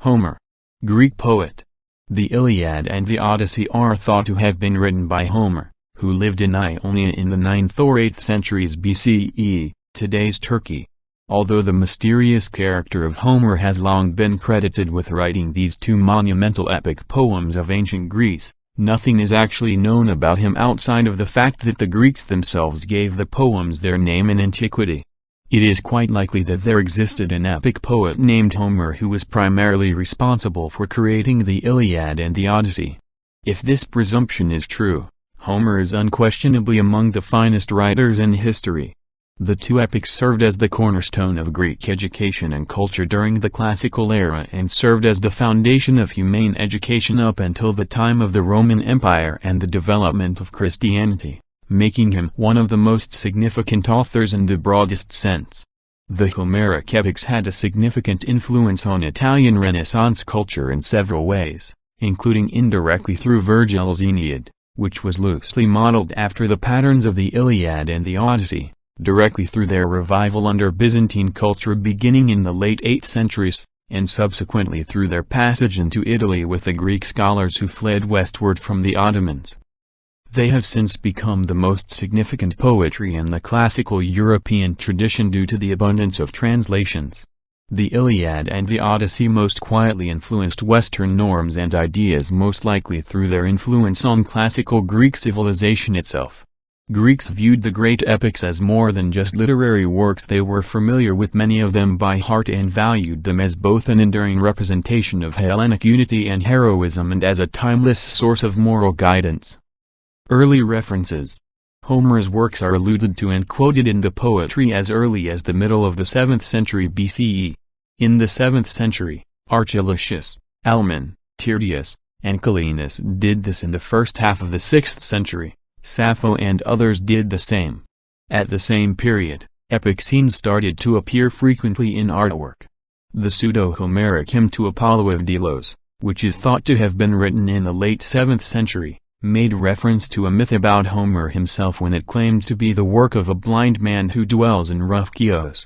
Homer. Greek poet. The Iliad and the Odyssey are thought to have been written by Homer, who lived in Ionia in the 9th or 8th centuries BCE, today's Turkey. Although the mysterious character of Homer has long been credited with writing these two monumental epic poems of ancient Greece, nothing is actually known about him outside of the fact that the Greeks themselves gave the poems their name in antiquity. It is quite likely that there existed an epic poet named Homer who was primarily responsible for creating the Iliad and the Odyssey. If this presumption is true, Homer is unquestionably among the finest writers in history. The two epics served as the cornerstone of Greek education and culture during the classical era and served as the foundation of humane education up until the time of the Roman Empire and the development of Christianity, making him one of the most significant authors in the broadest sense. The Homeric epics had a significant influence on Italian Renaissance culture in several ways, including indirectly through Virgil's Aeneid, which was loosely modeled after the patterns of the Iliad and the Odyssey, directly through their revival under Byzantine culture beginning in the late 8th centuries, and subsequently through their passage into Italy with the Greek scholars who fled westward from the Ottomans. They have since become the most significant poetry in the classical European tradition due to the abundance of translations. The Iliad and the Odyssey most quietly influenced Western norms and ideas, most likely through their influence on classical Greek civilization itself. Greeks viewed the great epics as more than just literary works. They were familiar with many of them by heart and valued them as both an enduring representation of Hellenic unity and heroism and as a timeless source of moral guidance. Early references. Homer's works are alluded to and quoted in the poetry as early as the middle of the 7th century BCE. In the 7th century, Archilochus, Alman, Tyrtaeus, and Calenus did this. In the first half of the 6th century, Sappho and others did the same. At the same period, epic scenes started to appear frequently in artwork. The pseudo-Homeric hymn to Apollo of Delos, which is thought to have been written in the late 7th century, made reference to a myth about Homer himself when it claimed to be the work of a blind man who dwells in rough Chios.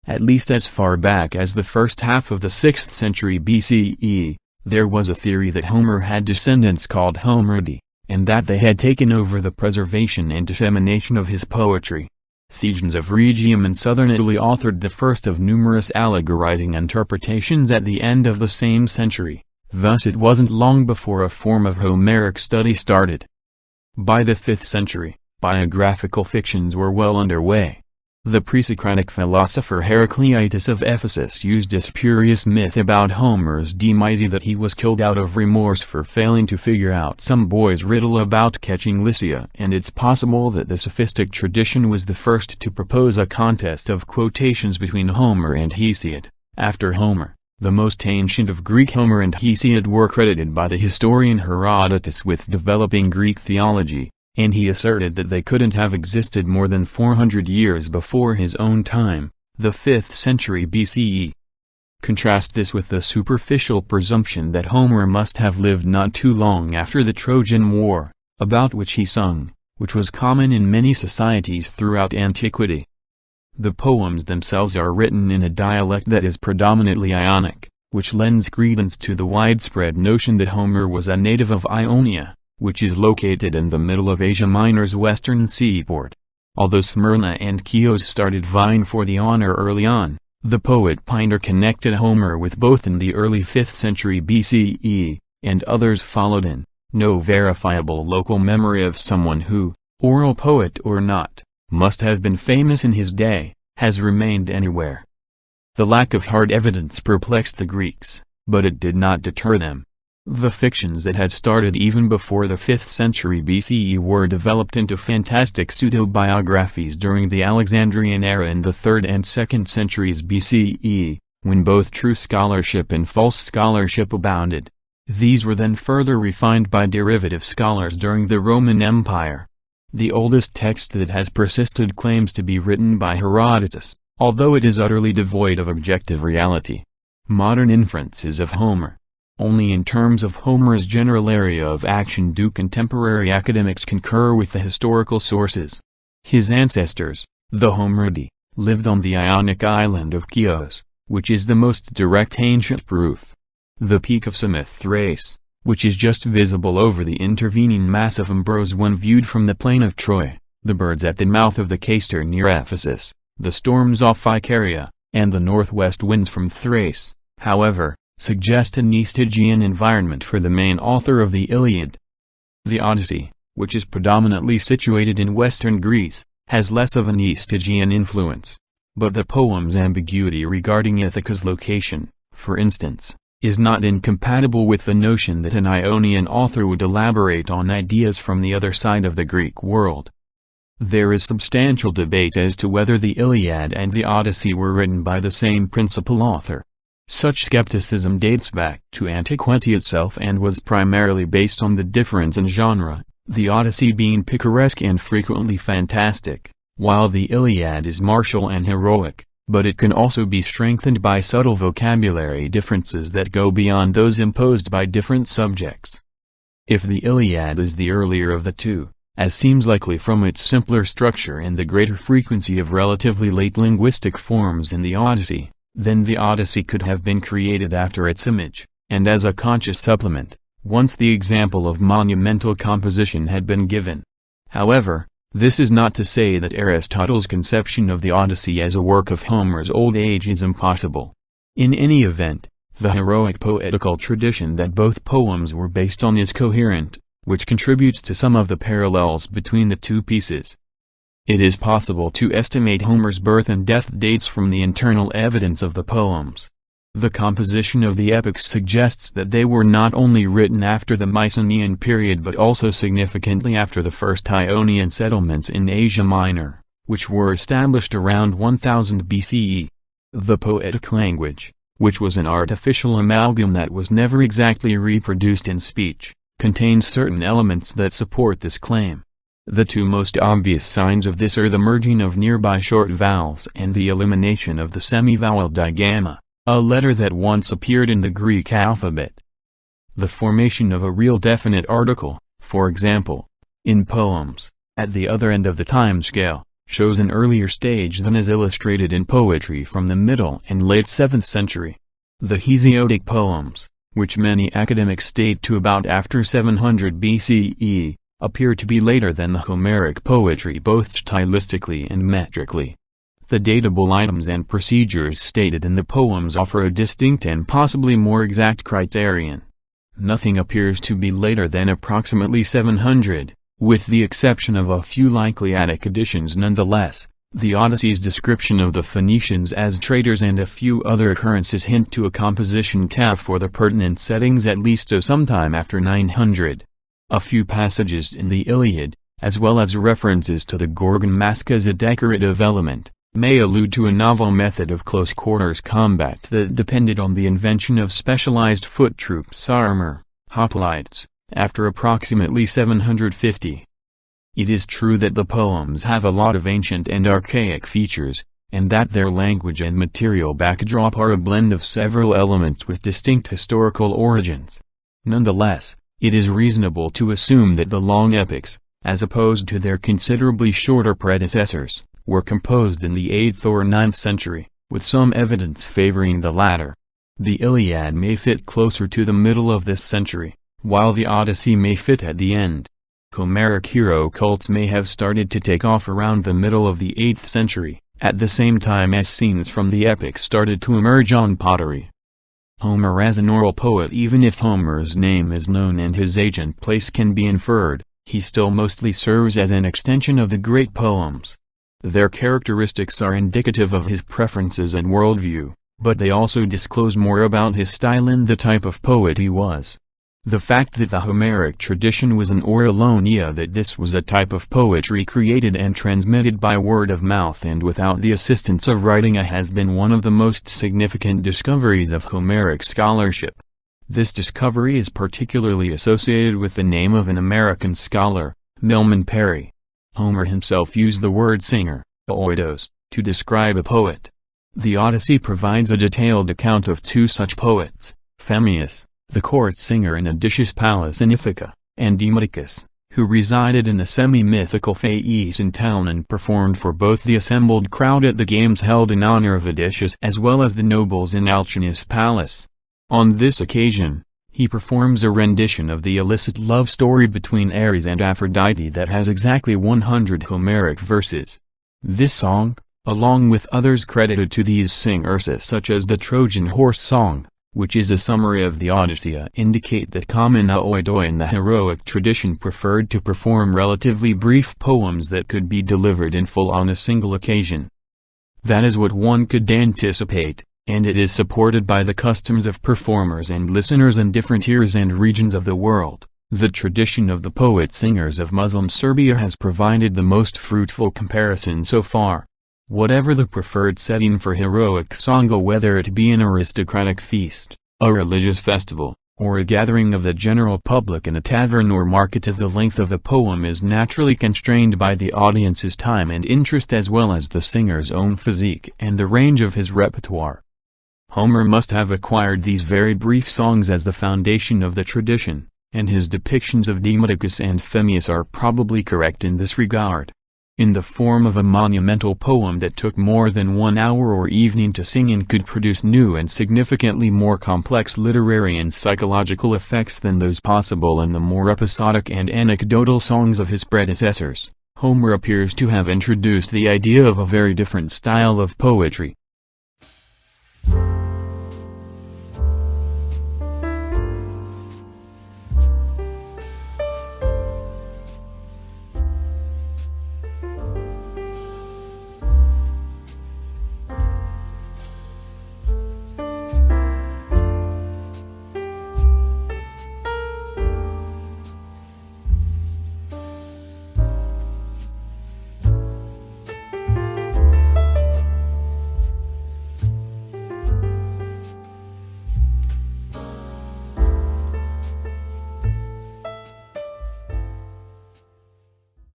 At least as far back as the first half of the 6th century BCE, there was a theory that Homer had descendants called Homeridae, and that they had taken over the preservation and dissemination of his poetry. Theognis of Rhegium in southern Italy authored the first of numerous allegorizing interpretations at the end of the same century. Thus it wasn't long before a form of Homeric study started. By the 5th century, biographical fictions were well underway. The pre-Socratic philosopher Heraclitus of Ephesus used a spurious myth about Homer's demise that he was killed out of remorse for failing to figure out some boy's riddle about catching Lycia, and it's possible that the sophistic tradition was the first to propose a contest of quotations between Homer and Hesiod. After Homer, the most ancient of Greek, Homer and Hesiod were credited by the historian Herodotus with developing Greek theology, and he asserted that they couldn't have existed more than 400 years before his own time, the 5th century BCE. Contrast this with the superficial presumption that Homer must have lived not too long after the Trojan War, about which he sung, which was common in many societies throughout antiquity. The poems themselves are written in a dialect that is predominantly Ionic, which lends credence to the widespread notion that Homer was a native of Ionia, which is located in the middle of Asia Minor's western seaport. Although Smyrna and Chios started vying for the honor early on, the poet Pindar connected Homer with both in the early 5th century BCE, and others followed in. No verifiable local memory of someone who, oral poet or not, must have been famous in his day, has remained anywhere. The lack of hard evidence perplexed the Greeks, but it did not deter them. The fictions that had started even before the 5th century BCE were developed into fantastic pseudo-biographies during the Alexandrian era in the 3rd and 2nd centuries BCE, when both true scholarship and false scholarship abounded. These were then further refined by derivative scholars during the Roman Empire. The oldest text that has persisted claims to be written by Herodotus, although it is utterly devoid of objective reality. Modern inferences of Homer. Only in terms of Homer's general area of action do contemporary academics concur with the historical sources. His ancestors, the Homeridae, lived on the Ionic island of Chios, which is the most direct ancient proof. The peak of Samothrace, which is just visible over the intervening mass of Imbros when viewed from the plain of Troy, the birds at the mouth of the Caster near Ephesus, the storms off Icaria, and the northwest winds from Thrace, however, suggest an East Aegean environment for the main author of the Iliad. The Odyssey, which is predominantly situated in western Greece, has less of an East Aegean influence. But the poem's ambiguity regarding Ithaca's location, for instance, is not incompatible with the notion that an Ionian author would elaborate on ideas from the other side of the Greek world. There is substantial debate as to whether the Iliad and the Odyssey were written by the same principal author. Such skepticism dates back to antiquity itself and was primarily based on the difference in genre, the Odyssey being picaresque and frequently fantastic, while the Iliad is martial and heroic, but it can also be strengthened by subtle vocabulary differences that go beyond those imposed by different subjects. If the Iliad is the earlier of the two, as seems likely from its simpler structure and the greater frequency of relatively late linguistic forms in the Odyssey, then the Odyssey could have been created after its image, and as a conscious supplement, once the example of monumental composition had been given. However, this is not to say that Aristotle's conception of the Odyssey as a work of Homer's old age is impossible. In any event, the heroic poetical tradition that both poems were based on is coherent, which contributes to some of the parallels between the two pieces. It is possible to estimate Homer's birth and death dates from the internal evidence of the poems. The composition of the epics suggests that they were not only written after the Mycenaean period but also significantly after the first Ionian settlements in Asia Minor, which were established around 1000 BCE. The poetic language, which was an artificial amalgam that was never exactly reproduced in speech, contains certain elements that support this claim. The two most obvious signs of this are the merging of nearby short vowels and the elimination of the semivowel digamma, a letter that once appeared in the Greek alphabet. The formation of a real definite article, for example, in poems, at the other end of the time scale, shows an earlier stage than is illustrated in poetry from the middle and late 7th century. The Hesiodic poems, which many academics date to about after 700 BCE, appear to be later than the Homeric poetry both stylistically and metrically. The datable items and procedures stated in the poems offer a distinct and possibly more exact criterion. Nothing appears to be later than approximately 700, with the exception of a few likely Attic additions nonetheless. The Odyssey's description of the Phoenicians as traders and a few other occurrences hint to a composition taf for the pertinent settings at least to sometime after 900. A few passages in the Iliad, as well as references to the Gorgon mask as a decorative element, may allude to a novel method of close-quarters combat that depended on the invention of specialized foot troops armor, hoplites, after approximately 750. It is true that the poems have a lot of ancient and archaic features, and that their language and material backdrop are a blend of several elements with distinct historical origins. Nonetheless, it is reasonable to assume that the long epics, as opposed to their considerably shorter predecessors, were composed in the 8th or 9th century, with some evidence favoring the latter. The Iliad may fit closer to the middle of this century, while the Odyssey may fit at the end. Homeric hero cults may have started to take off around the middle of the 8th century, at the same time as scenes from the epics started to emerge on pottery. Homer as an oral poet. Even if Homer's name is known and his age and place can be inferred, he still mostly serves as an extension of the great poems. Their characteristics are indicative of his preferences and worldview, but they also disclose more about his style and the type of poet he was. The fact that the Homeric tradition was an oralonia, that this was a type of poetry created and transmitted by word of mouth and without the assistance of writing, has been one of the most significant discoveries of Homeric scholarship. This discovery is particularly associated with the name of an American scholar, Milman Parry. Homer himself used the word singer, oidos, to describe a poet. The Odyssey provides a detailed account of two such poets, Phemius, the court singer in Odysseus' palace in Ithaca, and Demodocus, who resided in the semi-mythical Phaeacian town and performed for both the assembled crowd at the games held in honor of Odysseus as well as the nobles in Alcinous' palace. On this occasion, he performs a rendition of the illicit love story between Ares and Aphrodite that has exactly 100 Homeric verses. This song, along with others credited to these singers such as the Trojan Horse Song, which is a summary of the Odyssey, indicate that common oidoi in the heroic tradition preferred to perform relatively brief poems that could be delivered in full on a single occasion. That is what one could anticipate, and it is supported by the customs of performers and listeners in different eras and regions of the world. The tradition of the poet-singers of Muslim Serbia has provided the most fruitful comparison so far. Whatever the preferred setting for heroic song, whether it be an aristocratic feast, a religious festival, or a gathering of the general public in a tavern or market, the length of a poem is naturally constrained by the audience's time and interest as well as the singer's own physique and the range of his repertoire. Homer must have acquired these very brief songs as the foundation of the tradition, and his depictions of Demodocus and Phemius are probably correct in this regard. In the form of a monumental poem that took more than 1 hour or evening to sing and could produce new and significantly more complex literary and psychological effects than those possible in the more episodic and anecdotal songs of his predecessors, Homer appears to have introduced the idea of a very different style of poetry.